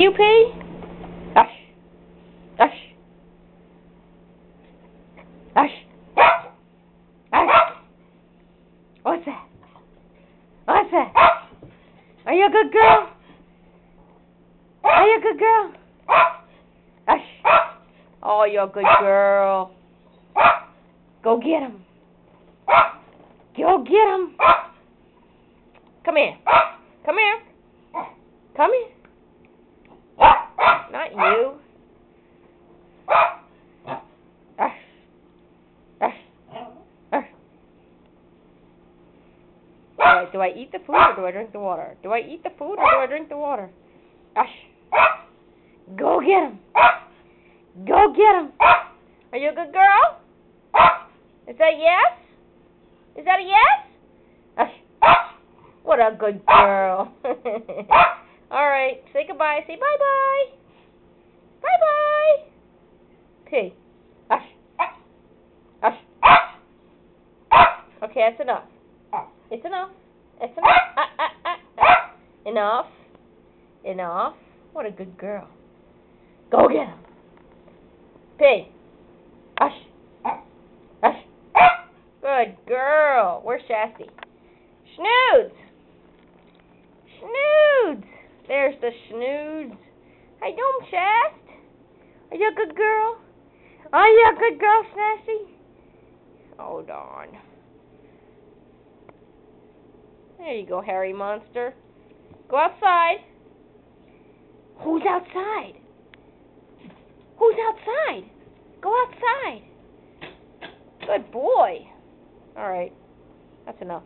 You pee? Hush. Hush. Hush. Hush. What's that? What's that? Are you a good girl? Are you a good girl? Hush. Oh, you're a good girl. Go get him. Go get him. Come here. Come here. Come here. Not you. Alright, do I eat the food or do I drink the water? Do I eat the food or do I drink the water? Go get him. Go get him. Are you a good girl? Is that a yes? Is that a yes? What a good girl. Alright, say goodbye. Say bye-bye. Bye-bye. Pig. Okay, that's enough. It's enough. It's enough. Enough. Enough. What a good girl. Go get him. Pig. Good girl. Where's Shasty? Snoods. Snoods. There's the snoods. How you doing, Shast? Are you a good girl? Are you a good girl, Snasty? Oh, darn. There you go, hairy monster. Go outside. Who's outside? Who's outside? Go outside. Good boy. All right. That's enough.